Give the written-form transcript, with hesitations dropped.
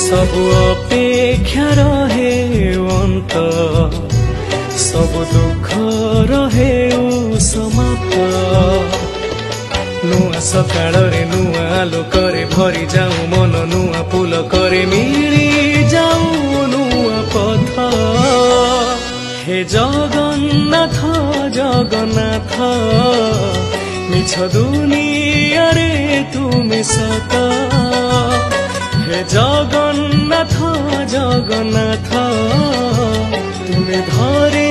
सब अपेक्षा रहे अंत सब दुख रहे समाप्त नुआ सकाळ रे नुआ आलोकरे भरी जाऊ मन नुआ पुल करे मिली जाऊ नुआ पथ हे जगन्नाथ जगन्नाथ मिछ दुनिया रे तुमे सत हे जगन्नाथ जगन्नाथ तुमे धरे